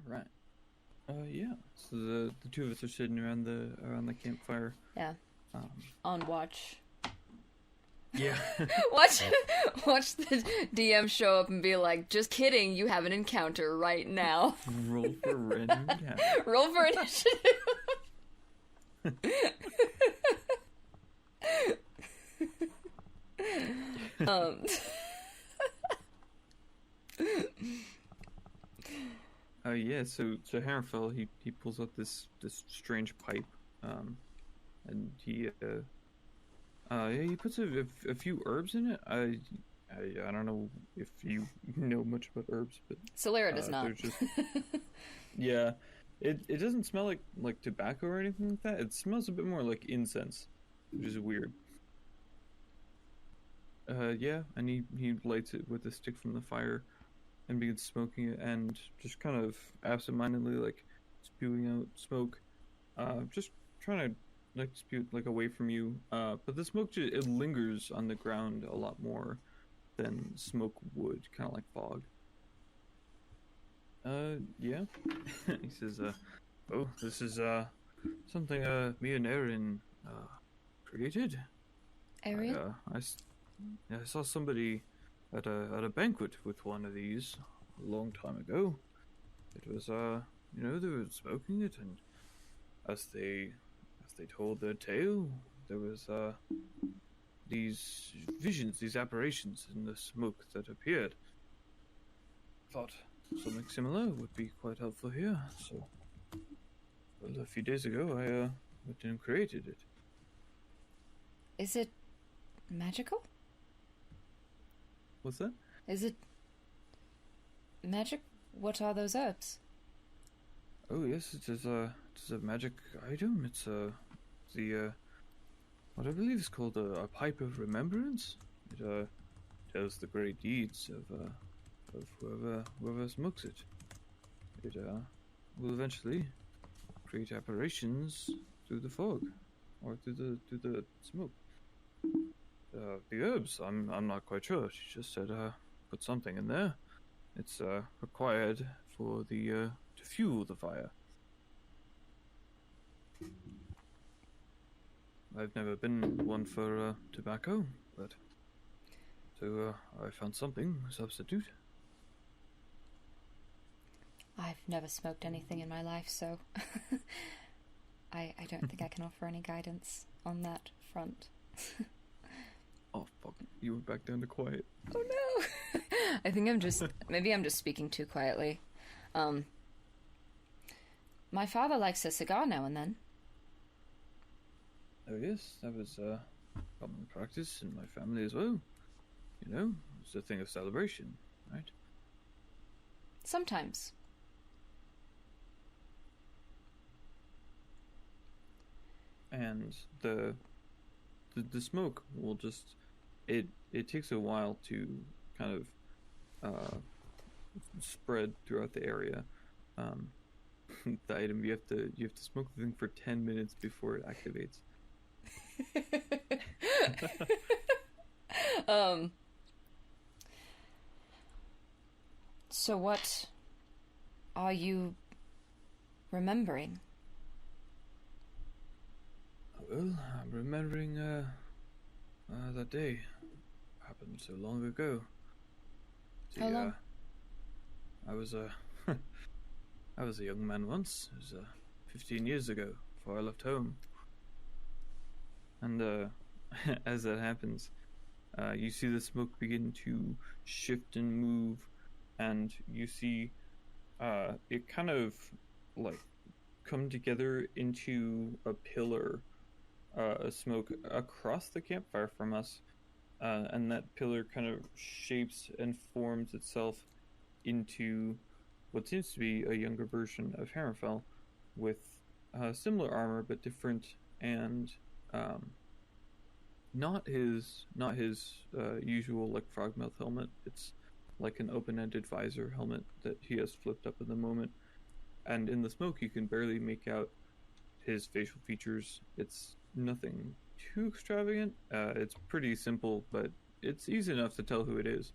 Right. Yeah. So the two of us are sitting around the campfire. Yeah. Um, On watch. yeah. Watch watch the DM show up and be like, just kidding, you have an encounter right now. Roll for random encounter. Roll for initiative. um Yeah. So Hammerfell he pulls out this strange pipe, and he puts a few herbs in it. I don't know if you know much about herbs, but Silyra does not. they're just yeah. It doesn't smell like tobacco or anything like that. It smells a bit more like incense, which is weird. Yeah, and he lights it with a stick from the fire and begins smoking it and just kind of absentmindedly like spewing out smoke. Just trying to like spew like away from you. But the smoke it lingers on the ground a lot more than smoke would, kind of like fog. Yeah. He says, oh, this is something me and Erin created. Ariel? I saw somebody at a banquet with one of these a long time ago. It was they were smoking it, and as they told their tale, there was these visions, these apparitions in the smoke that appeared. Thought something similar would be quite helpful here, so well, a few days ago I went and created it. Is it magical? What's that? Is it magic? What are those herbs? Oh yes, it is a magic item. It's the what I believe is called a pipe of remembrance. It tells the great deeds of whoever smokes it. It will eventually create apparitions through the fog or through the smoke. The herbs, I'm not quite sure. She just said put something in there. It's required for the to fuel the fire. I've never been one for tobacco, but so I found something substitute. I've never smoked anything in my life, so I don't think I can offer any guidance on that front. Oh fuck! You went back down to quiet. Oh no! I think maybe I'm just speaking too quietly. My father likes a cigar now and then. Oh yes, that was common practice in my family as well. You know, it's a thing of celebration, right? Sometimes. And the smoke will just it takes a while to kind of spread throughout the area. The item you have to smoke the thing for 10 minutes before it activates. So what are you remembering? Well, I'm remembering that day happened so long ago. See, How long? I was I was a young man once. It was 15 years ago before I left home. And as that happens, you see the smoke begin to shift and move, and you see it kind of like come together into a pillar, a smoke across the campfire from us, and that pillar kind of shapes and forms itself into what seems to be a younger version of Hammerfell, with similar armor but different, and not his usual like frogmouth helmet. It's like an open-ended visor helmet that he has flipped up in the moment, and in the smoke you can barely make out his facial features. It's nothing too extravagant. It's pretty simple, but it's easy enough to tell who it is.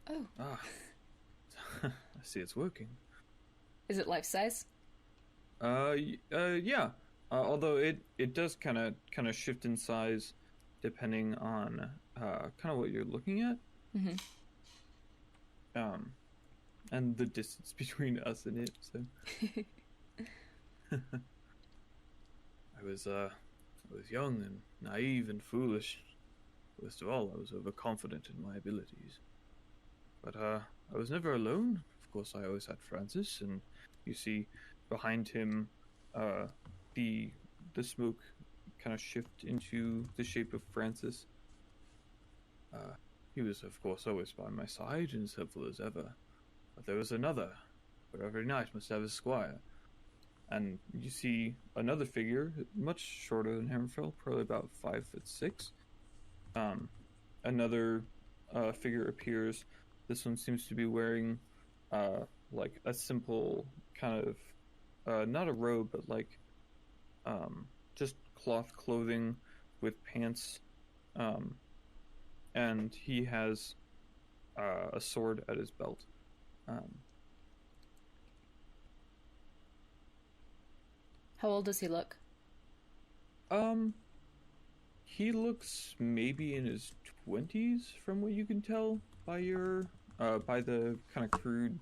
Oh. Ah, I see it's working. Is it life size? Yeah. Although it does kind of shift in size depending on kind of what you're looking at. Mm-hmm. And the distance between us and it. So I was young and naive and foolish. Worst of all, I was overconfident in my abilities. But I was never alone. Of course, I always had Francis, and you see behind him the smoke kind of shift into the shape of Francis. He was, of course, always by my side and as helpful as ever. But there was another, for every knight must have a squire. And you see another figure, much shorter than Hammerfell, probably about 5'6". Another figure appears. This one seems to be wearing like a simple kind of not a robe, but like just cloth clothing with pants, and he has a sword at his belt. How old does he look? He looks maybe in his 20s, from what you can tell by your by the kind of crude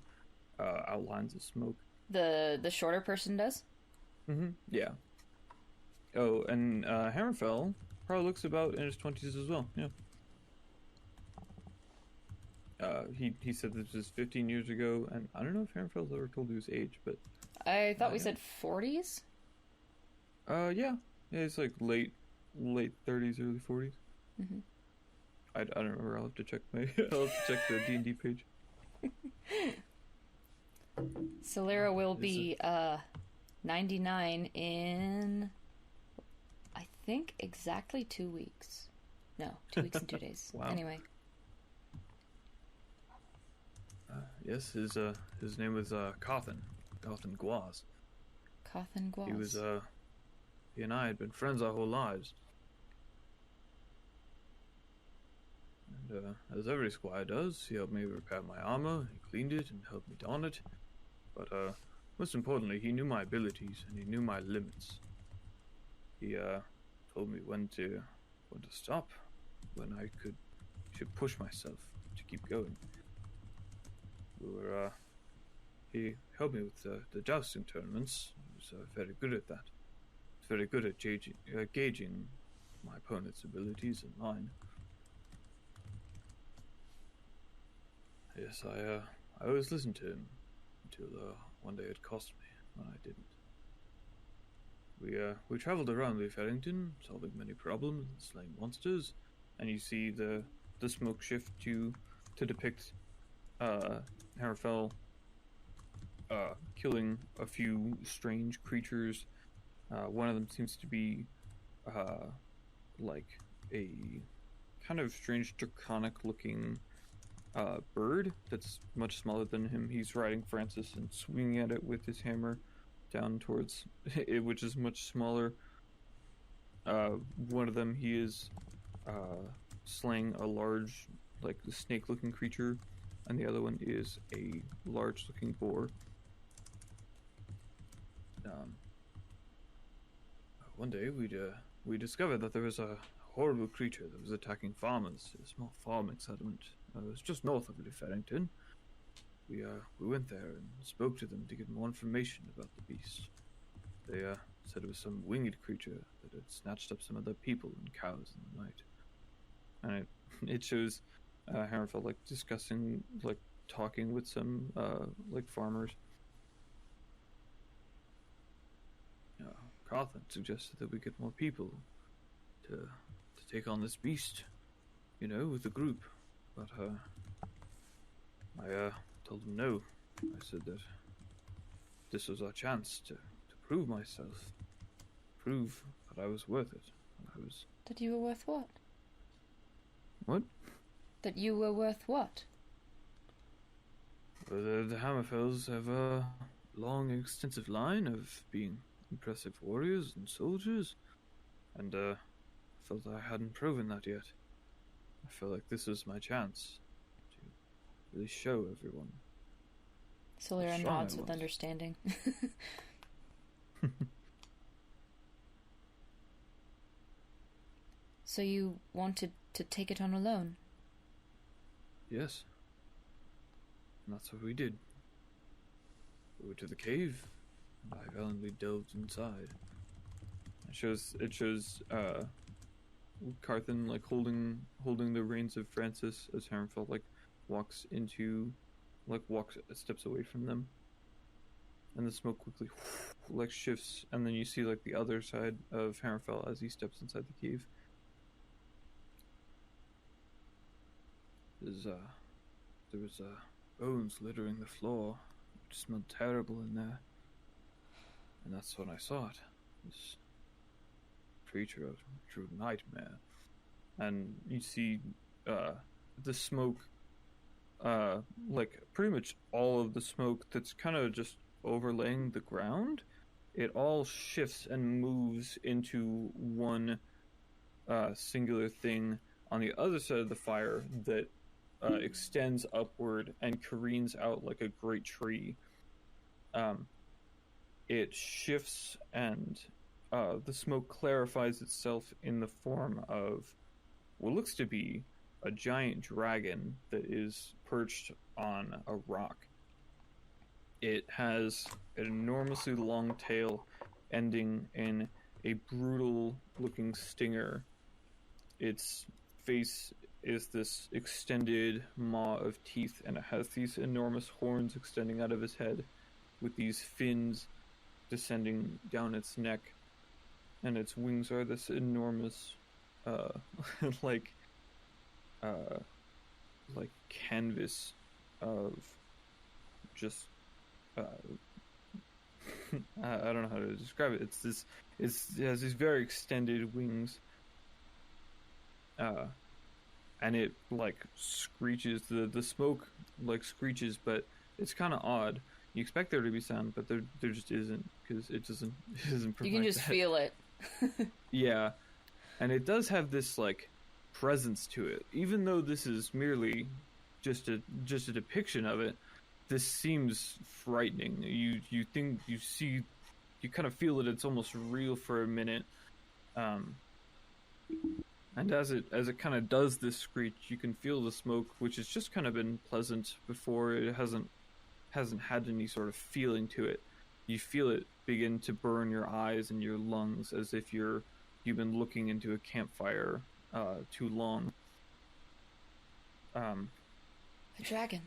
outlines of smoke. The shorter person does? Mm-hmm. Yeah. Oh, and Hammerfell probably looks about in his 20s as well. Yeah. He said this was 15 years ago, and I don't know if Hammerfell's ever told you his age, but I thought we yeah. said 40s? Yeah, it's like late 30s, early 40s. Mm-hmm. I don't remember. I'll have to check the D&D page. Silyra will be 99 in, I think, exactly 2 weeks. No, 2 weeks and 2 days. Wow. Anyway. Yes, his name was Cawthon Guaz. Cawthon Guaz. He and I had been friends our whole lives. And as every squire does, he helped me repair my armor, he cleaned it and helped me don it. But most importantly, he knew my abilities and he knew my limits. He told me when to stop, when I should push myself to keep going. He helped me with the jousting tournaments. He was very good at that. He was very good at gauging my opponent's abilities and mine. Yes, I always listened to him until one day it cost me when I didn't. We traveled around Leaf Errington, solving many problems and slaying monsters, and you see the smoke shift to depict Hammerfell killing a few strange creatures. One of them seems to be like a kind of strange draconic-looking bird that's much smaller than him. He's riding Francis and swinging at it with his hammer down towards it, which is much smaller. One of them, he is slaying a large, like, snake-looking creature, and the other one is a large-looking boar. One day we discovered that there was a horrible creature that was attacking farmers in a small farming settlement. It was just north of Leaf Errington. We went there and spoke to them to get more information about the beast. They said it was some winged creature that had snatched up some of their people and cows in the night. And it shows Hammerfell like discussing, like talking with some like farmers. Cawthon suggested that we get more people to take on this beast, with the group. But I told him no. I said that this was our chance to prove myself, prove that I was worth it. That you were worth what? What? That you were worth what? Well, the Hammerfells have a long, extensive line of being impressive warriors and soldiers, and I felt I hadn't proven that yet. I felt like this was my chance to really show everyone Silyra strong nods I with was. understanding. So you wanted to take it on alone? Yes, and that's what we did. We went to the cave, and I valiantly delved inside. It shows Carthan like holding the reins of Francis as Hammerfell like steps away from them, and the smoke quickly like shifts, and then you see like the other side of Hammerfell as he steps inside the cave. There was bones littering the floor, which smelled terrible in there, and that's when I saw it. This creature, a true nightmare. And you see the smoke, like pretty much all of the smoke that's kind of just overlaying the ground, it all shifts and moves into one singular thing on the other side of the fire that extends upward and careens out like a great tree. It shifts and the smoke clarifies itself in the form of what looks to be a giant dragon that is perched on a rock. It has an enormously long tail ending in a brutal looking stinger. Its face is this extended maw of teeth, and it has these enormous horns extending out of its head with these fins descending down its neck, and its wings are this enormous like canvas of just I don't know how to describe it. It has these very extended wings, and it like screeches. The smoke like screeches, but it's kind of odd. You expect there to be sound, but there just isn't, because it doesn't provide You can just that. feel it. Yeah, and it does have this like presence to it, even though this is merely just a depiction of it. This seems frightening. You think you see, you kind of feel that it's almost real for a minute, and as it kind of does this screech, you can feel the smoke, which has just kind of been pleasant before. It hasn't had any sort of feeling to it. You feel it begin to burn your eyes and your lungs, as if you've been looking into a campfire too long. A dragon.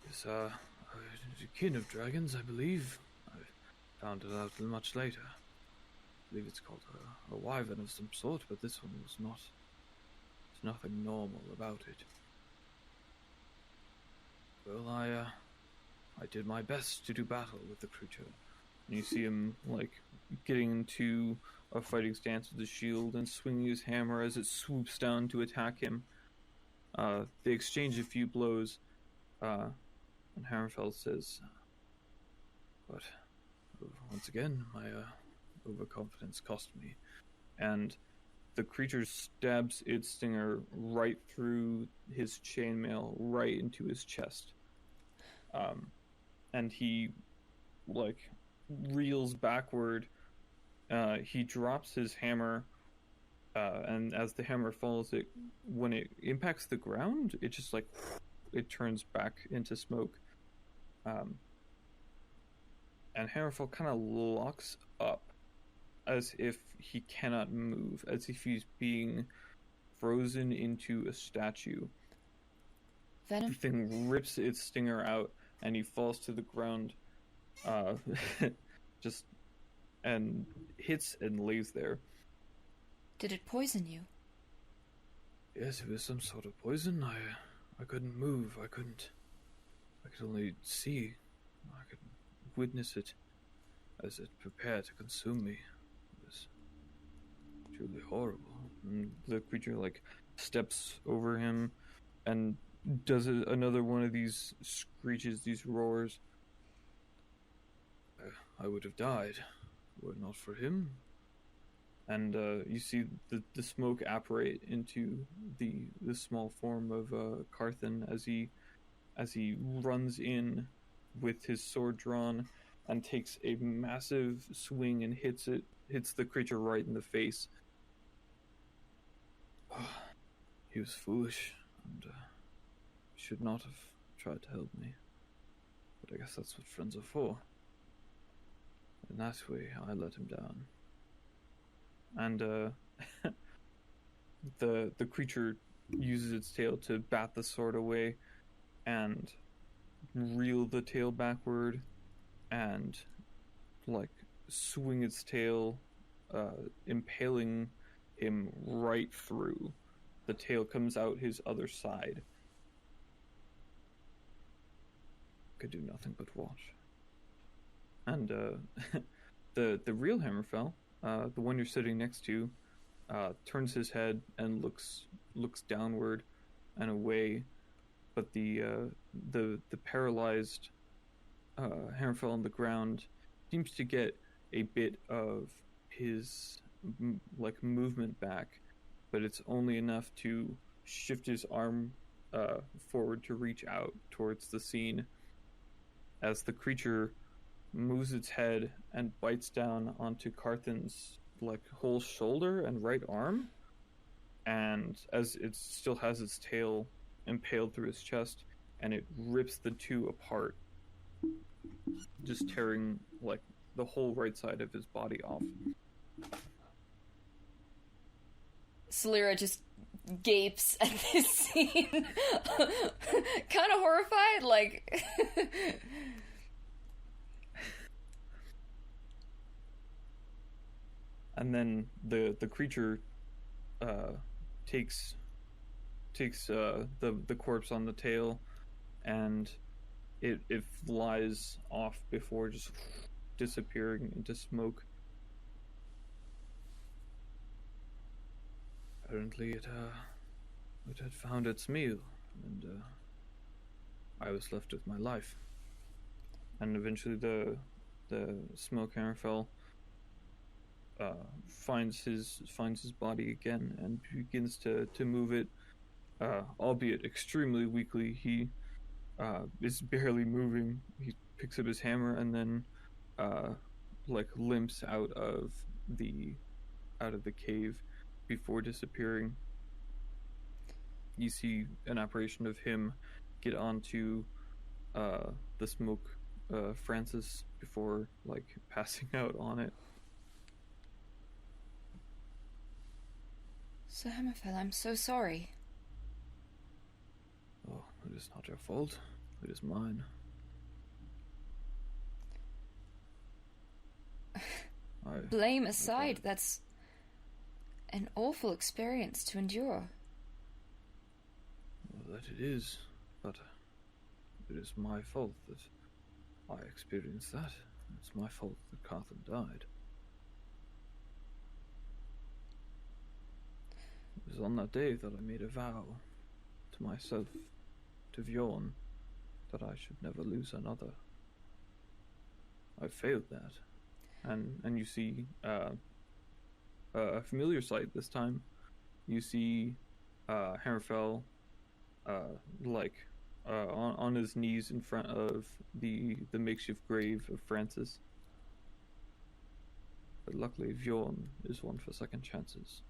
It's a kin of dragons, I believe. I found it out much later. I believe it's called a wyvern of some sort, but this one was not. There's nothing normal about it. Well, I did my best to do battle with the creature. And you see him, like, getting into a fighting stance with his shield and swinging his hammer as it swoops down to attack him. They exchange a few blows, and Hammerfell says, but once again, my overconfidence cost me. And the creature stabs its stinger right through his chainmail, right into his chest. And he, like, reels backward. He drops his hammer, and as the hammer falls, when it impacts the ground, it just like it turns back into smoke. And Hammerfell kind of locks up, as if he cannot move, as if he's being frozen into a statue. Venom? The thing rips its stinger out, and he falls to the ground, just and hits and lays there. Did it poison you? Yes, it was some sort of poison. I couldn't move. I could only see. I could witness it as it prepared to consume me. It was truly horrible. And the creature like steps over him and does another one of these screeches, these roars. I would have died were it not for him. And you see the smoke apparate into the small form of Carthan as he as he runs in with his sword drawn and takes a massive swing and hits the creature right in the face. He was foolish and should not have tried to help me. But I guess that's what friends are for. In that way, I let him down. And the creature uses its tail to bat the sword away and reel the tail backward and like swing its tail, impaling him right through. The tail comes out his other side. Could do nothing but watch. And the real Hammerfell, the one you're sitting next to, turns his head and looks downward and away, but the paralyzed Hammerfell on the ground seems to get a bit of his movement back, but it's only enough to shift his arm forward to reach out towards the scene as the creature moves its head and bites down onto Carthan's whole shoulder and right arm, and as it still has its tail impaled through his chest, and it rips the two apart, just tearing the whole right side of his body off. Silyra just gapes at this scene, kind of horrified, And then the creature takes the corpse on the tail, and it flies off before just disappearing into smoke. Apparently it had found its meal, and I was left with my life. And eventually the smoke Hammerfell finds his body again and begins to move it, albeit extremely weakly. He is barely moving. He picks up his hammer and then limps out of the cave before disappearing. You see an apparition of him get onto the smoke Francis before passing out on it. So Hammerfell, I'm so sorry. Oh, it is not your fault. It is mine. Blame aside, that's an awful experience to endure. Well, that it is, but it is my fault that I experienced that. It's my fault that Carthan died. It was on that day that I made a vow to myself, to Bjorn, that I should never lose another. I failed that. And you see a familiar sight this time. You see Hammerfell on his knees in front of the makeshift grave of Francis. But luckily Bjorn is one for second chances.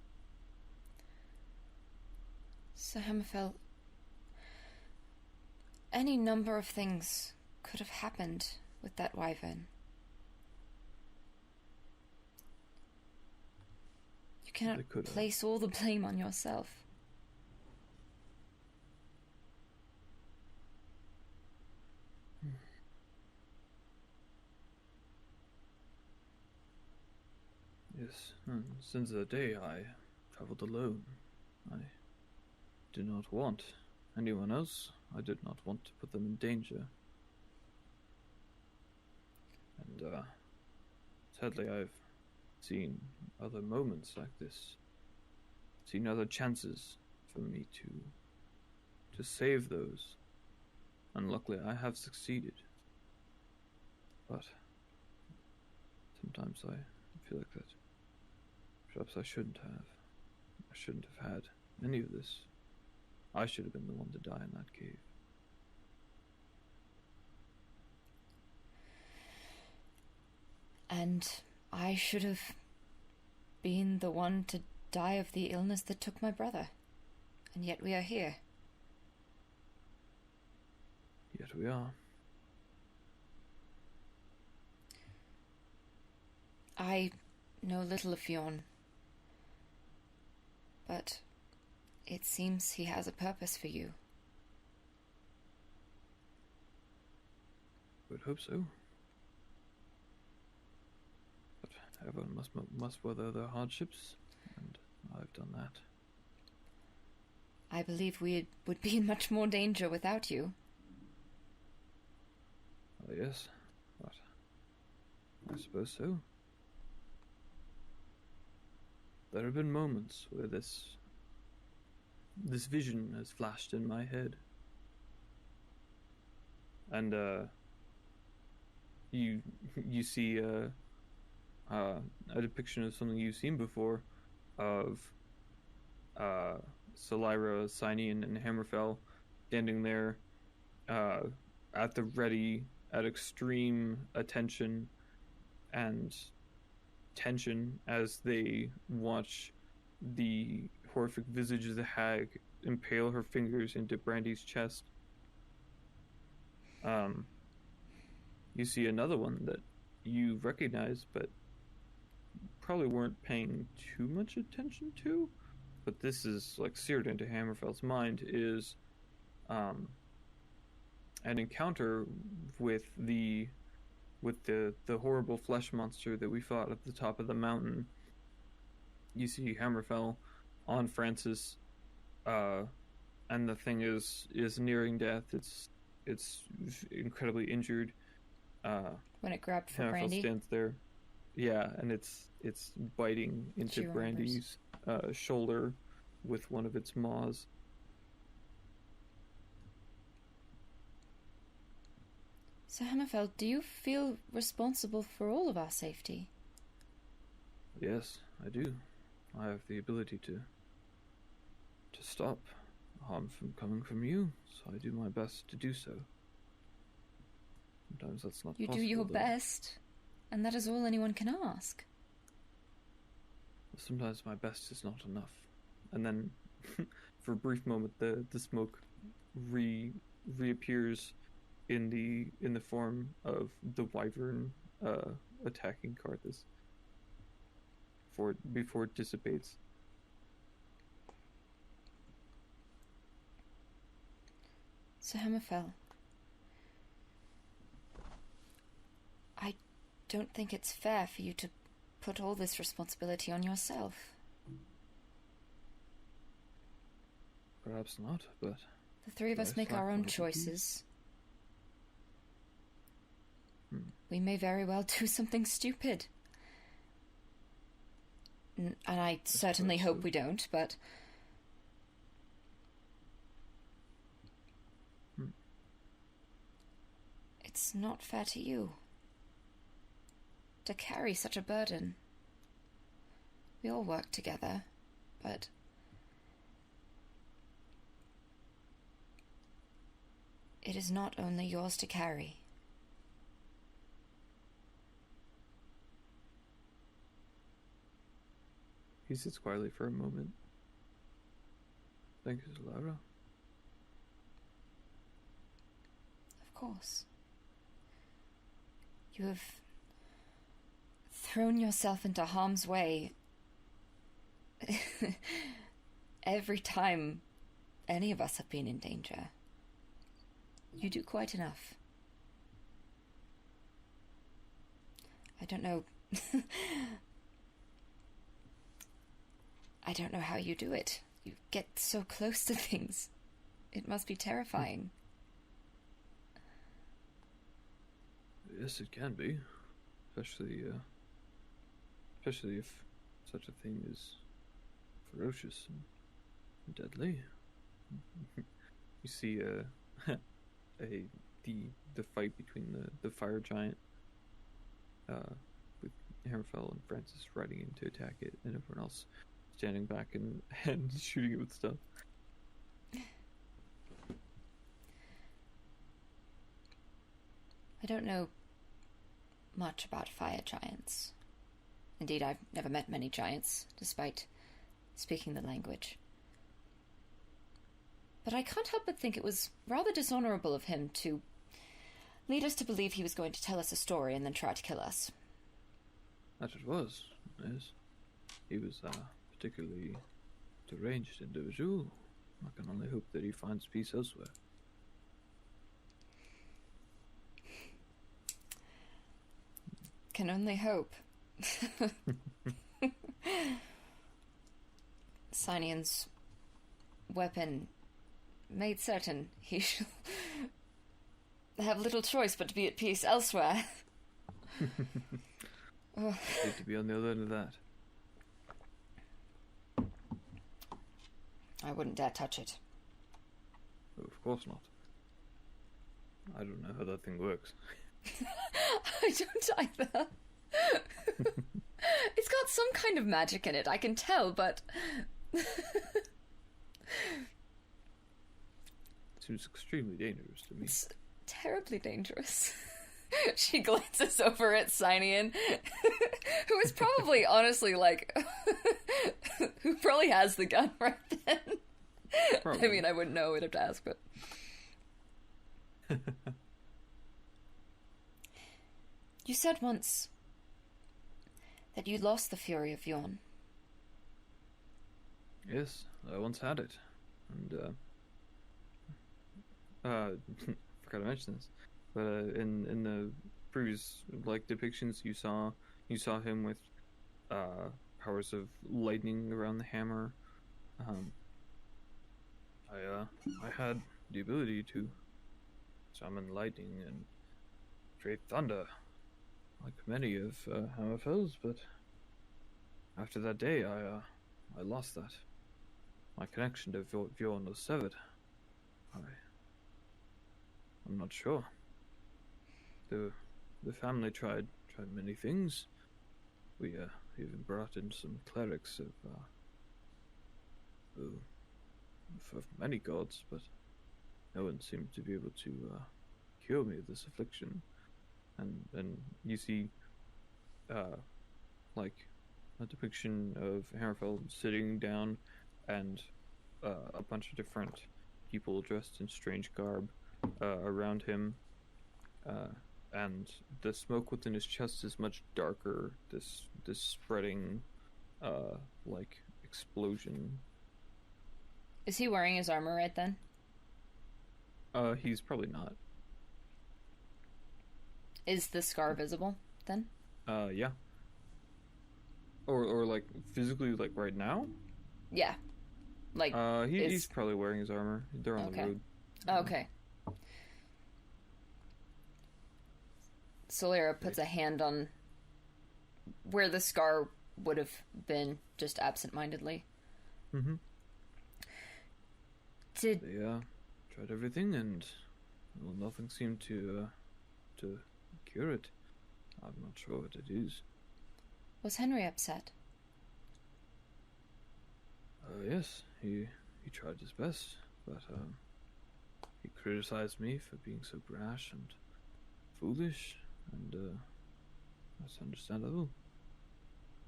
So Hammerfell, any number of things could have happened with that wyvern. You cannot place all the blame on yourself. Yes, and since that day I traveled alone. I did not want anyone else. I did not want to put them in danger. And sadly I've seen other moments like this. Seen other chances for me to save those. And luckily I have succeeded. But sometimes I feel like that perhaps I shouldn't have. I shouldn't have had any of this. I should have been the one to die in that cave. And I should have been the one to die of the illness that took my brother. And yet we are here. Yet we are. I know little of Fionn, but it seems he has a purpose for you. Would hope so. But everyone must weather their hardships, and I've done that. I believe we would be in much more danger without you. Yes, but I suppose so. There have been moments where this vision has flashed in my head. And you see a depiction of something you've seen before, of Silyra, Cynian, and Hammerfell standing there at the ready, at extreme attention and tension as they watch the horrific visage of the hag impale her fingers into Brandy's chest. You see another one that you recognize, but probably weren't paying too much attention to. But this is like seared into Hammerfell's mind, is an encounter with the horrible flesh monster that we fought at the top of the mountain. You see Hammerfell on Francis, and the thing is nearing death. It's incredibly injured. When it grabbed for Hammerfell Brandy? stands there. Yeah, and it's biting into Brandy's shoulder with one of its maws. So Hammerfell, do you feel responsible for all of our safety? Yes, I do. I have the ability to stop harm from coming from you, so I do my best to do so. Sometimes that's not possible. You do your though. best, and that is all anyone can ask. Sometimes my best is not enough. And then, for a brief moment, the smoke reappears in the form of the wyvern attacking Karthus before it dissipates. So Hammerfell, I don't think it's fair for you to put all this responsibility on yourself. Perhaps not, but The three of us make our own choices. We may very well do something stupid. And I certainly hope we don't, but... It's not fair to you to carry such a burden. We all work together, but... It is not only yours to carry. He sits quietly for a moment. Thank you, Silyra. Of course. You have thrown yourself into harm's way every time any of us have been in danger. You do quite enough. I don't know. I don't know how you do it. You get so close to things. It must be terrifying. Yes, it can be, especially if such a thing is ferocious and deadly. You see, the fight between the fire giant, with Hammerfell and Francis riding in to attack it, and everyone else standing back and shooting it with stuff. I don't know much about fire giants. Indeed, I've never met many giants, despite speaking the language. But I can't help but think it was rather dishonorable of him to lead us to believe he was going to tell us a story and then try to kill us. That it was, yes. He was a particularly deranged individual. I can only hope that he finds peace elsewhere. Can only hope. Cynian's weapon made certain he shall have little choice but to be at peace elsewhere. Need to be on the other end of that. I wouldn't dare touch it. Oh, of course not. I don't know how that thing works. I don't either. It's got some kind of magic in it, I can tell, but... Seems extremely dangerous to me. It's terribly dangerous. She glances over at Cynian, who is probably, honestly, like... who probably has the gun right then. Probably. I mean, I wouldn't know, I'd have to ask, but... You said once that you lost the fury of Yorn. Yes, I once had it. And, forgot to mention this. But, in the previous, like, depictions you saw him with, powers of lightning around the hammer. I had the ability to summon lightning and create thunder, like many of Hammerfell's, but after that day, I lost that. My connection to Bjorn was severed. I'm not sure. The family tried many things. We even brought in some clerics of many gods, but no one seemed to be able to cure me of this affliction. And you see, like a depiction of Hammerfell sitting down, and a bunch of different people dressed in strange garb around him, and the smoke within his chest is much darker. This spreading, like explosion. Is he wearing his armor right then? He's probably not. Is the scar visible then? Yeah. Or like physically, like right now? Yeah. Like he's probably wearing his armor. They're on the road. Okay. Silyra puts a hand on where the scar would have been, just absent-mindedly. Mm-hmm. They tried everything, and well, nothing seemed to cure it. I'm not sure what it is. Was Henry upset? Yes, he tried his best, but he criticized me for being so brash and foolish, and that's understandable.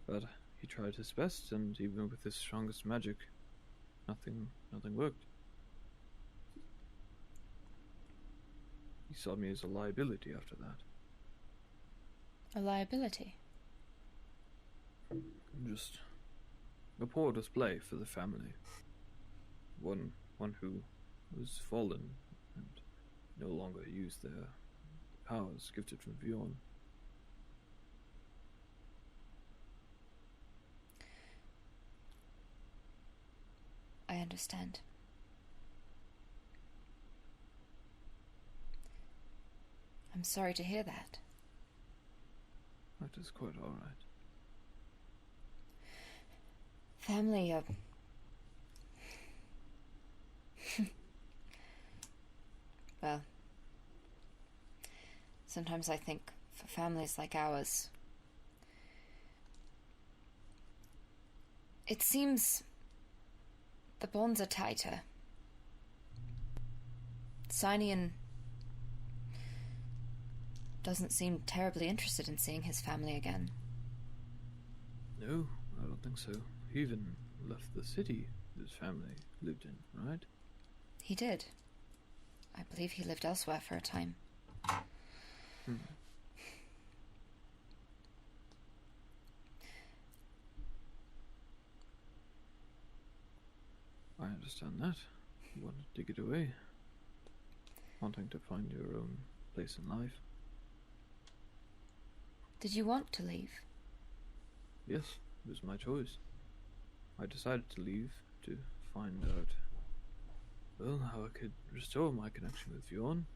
But he tried his best, and even with his strongest magic, nothing worked. He saw me as a liability after that. A liability? Just a poor display for the family. One who was fallen and no longer used their powers gifted from Bjorn. I understand. I'm sorry to hear that. That is quite all right. Family, well, sometimes I think for families like ours, it seems the bonds are tighter. Cynian doesn't seem terribly interested in seeing his family again. No, I don't think so. He even left the city his family lived in, right? He did. I believe he lived elsewhere for a time. Hmm. I understand that. You wanted to get away. Wanting to find your own place in life. Did you want to leave? Yes, it was my choice. I decided to leave to find out, well, how I could restore my connection with Bjorn.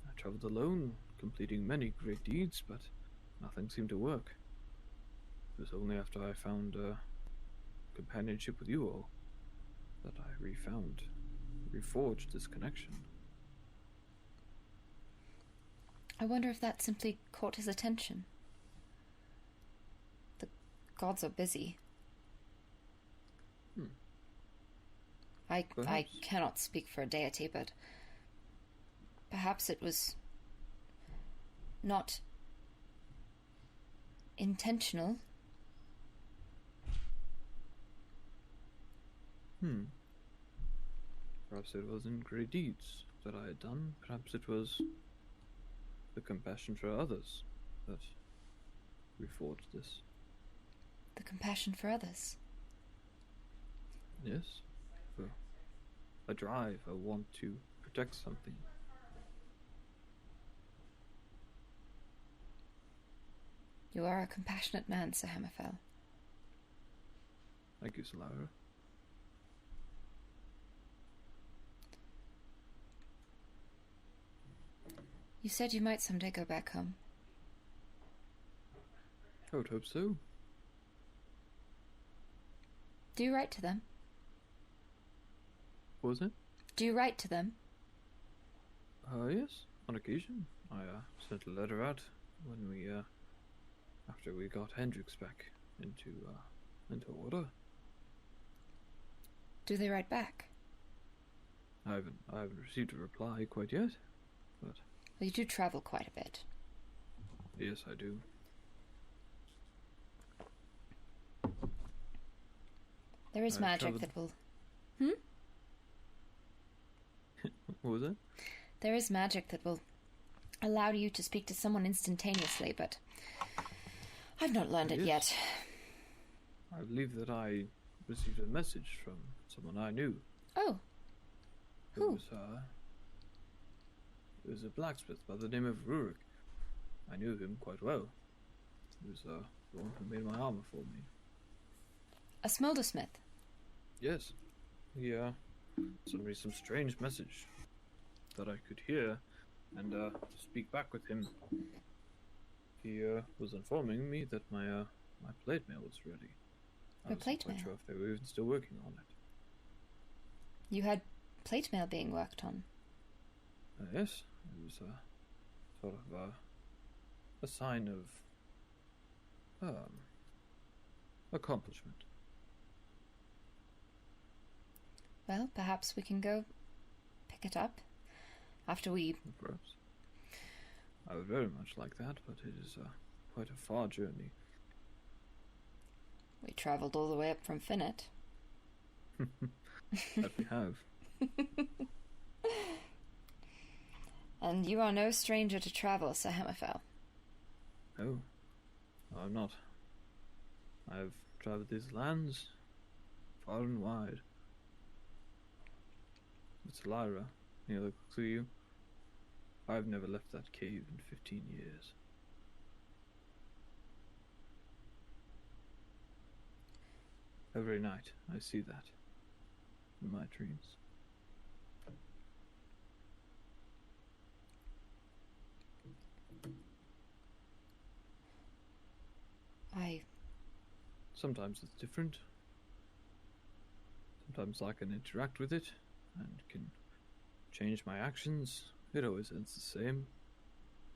I traveled alone, completing many great deeds, but nothing seemed to work. It was only after I found companionship with you all that I reforged this connection. I wonder if that simply caught his attention. The gods are busy. I cannot speak for a deity, but perhaps it was not intentional. Perhaps it wasn't great deeds that I had done. Perhaps it was the compassion for others that reforged this. The compassion for others. Yes. For a drive, a want to protect something. You are a compassionate man, Sir Hammerfell. Thank you, Silyra. You said you might someday go back home. I would hope so. Do you write to them? What was it? Do you write to them? Yes, on occasion. I sent a letter out when we, after we got Hendrix back into order. Do they write back? I haven't received a reply quite yet, but Well, you do travel quite a bit. yes, I do. There is magic that will... What was it? There is magic that will allow you to speak to someone instantaneously, but I've not learned it yet. I believe that I received a message from someone I knew. Oh. Who? It was a blacksmith by the name of Rurik. I knew him quite well. He was the one who made my armor for me. A smoldersmith? Yes. He sent me some strange message that I could hear and speak back with him. He was informing me that my plate mail was ready. Your plate mail? I wasn't quite sure if they were even still working on it. You had plate mail being worked on? Yes, it was sort of a sign of accomplishment. Well, perhaps we can go pick it up after we... Perhaps. I would very much like that, but it is quite a far journey. We travelled all the way up from Finnet. That we have. And you are no stranger to travel, Sir Hammerfell. Oh, I'm not. I've travelled these lands far and wide. But Silyra, look through you. I've never left that cave in 15 years. Every night I see that in my dreams. Sometimes it's different. Sometimes I can interact with it and can change my actions. It always ends the same.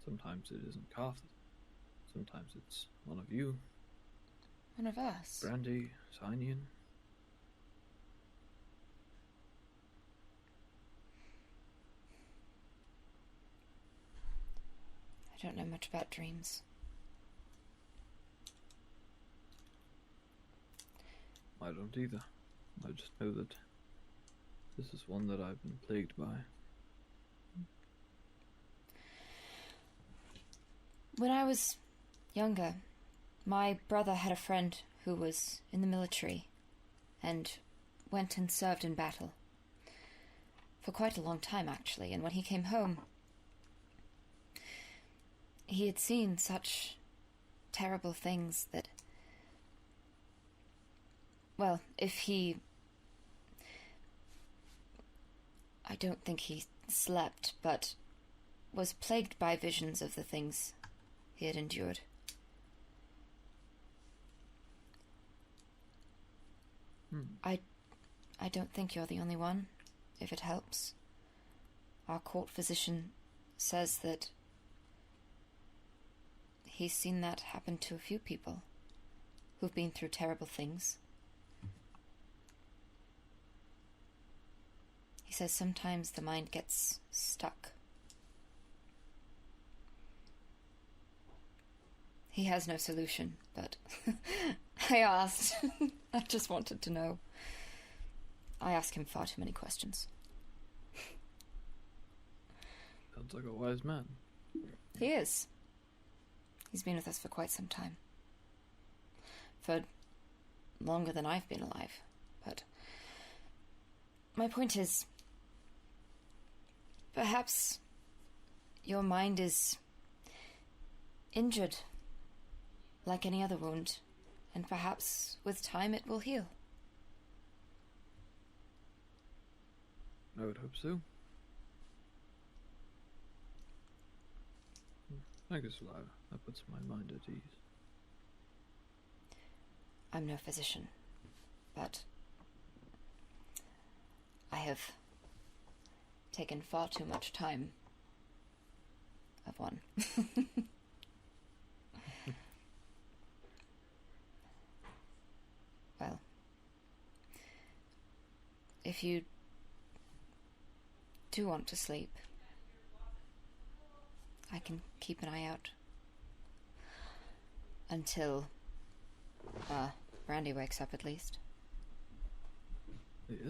Sometimes it isn't Karth. Sometimes it's one of you. One of us? Brandy, Sinyon. I don't know much about dreams. I don't either. I just know that this is one that I've been plagued by. When I was younger, my brother had a friend who was in the military and went and served in battle. For quite a long time, actually, and when he came home, he had seen such terrible things that, well, I don't think he slept, but was plagued by visions of the things he had endured. I don't think you're the only one, if it helps. Our court physician says that he's seen that happen to a few people who've been through terrible things. He says sometimes the mind gets stuck. He has no solution, but I asked. I just wanted to know. I ask him far too many questions. Sounds like a wise man. He is. He's been with us for quite some time. For longer than I've been alive. But my point is, perhaps your mind is injured like any other wound, and perhaps with time it will heal. I would hope so. Thank you, Silyra. That puts my mind at ease. I'm no physician, but I have taken far too much time of one. Well, if you do want to sleep, I can keep an eye out until Brandy wakes up, at least. Yes,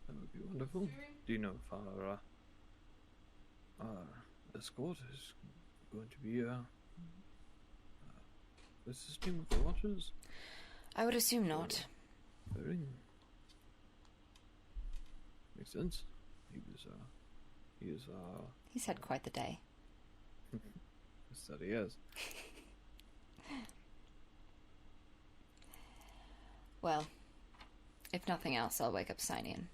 that would be wonderful. Do you know if our escort is going to be assisting with the watches? I would assume not. Very makes sense. He's had quite the day. Yes, that he has. Well, if nothing else, I'll wake up Sinyon.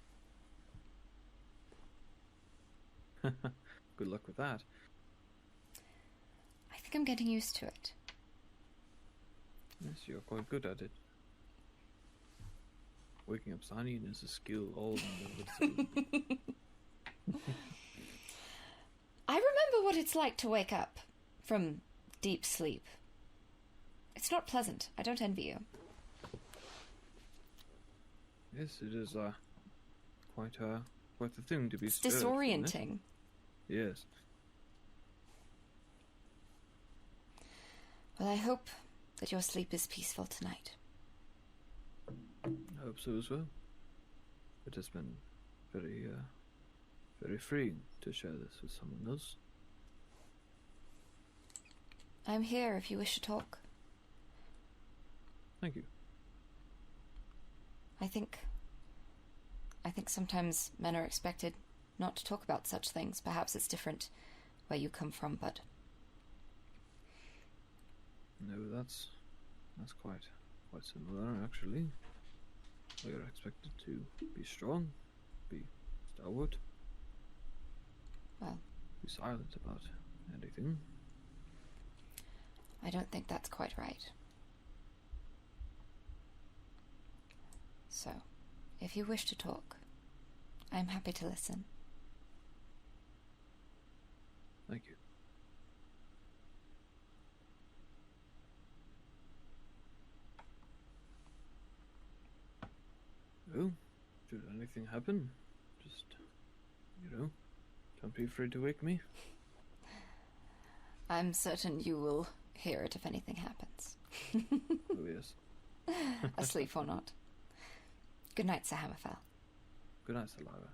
Good luck with that. I think I'm getting used to it. Yes, you're quite good at it. Waking up Sinyon is a skill all in the I remember what it's like to wake up from deep sleep. It's not pleasant. I don't envy you. Yes, it is quite the thing to be It's stirred from, disorienting. Yes. Well, I hope that your sleep is peaceful tonight. I hope so as well. It has been very freeing to share this with someone else. I'm here if you wish to talk. Thank you. I think sometimes men are expected not to talk about such things. Perhaps it's different where you come from, but... No, that's quite similar, actually. We are expected to be strong, be stalwart, well, be silent about anything. I don't think that's quite right. So, if you wish to talk, I'm happy to listen. Thank you. Well, should anything happen, just, don't be afraid to wake me. I'm certain you will hear it if anything happens. Oh, yes. Asleep or not. Good night, Sir Hammerfell. Good night, Silyra.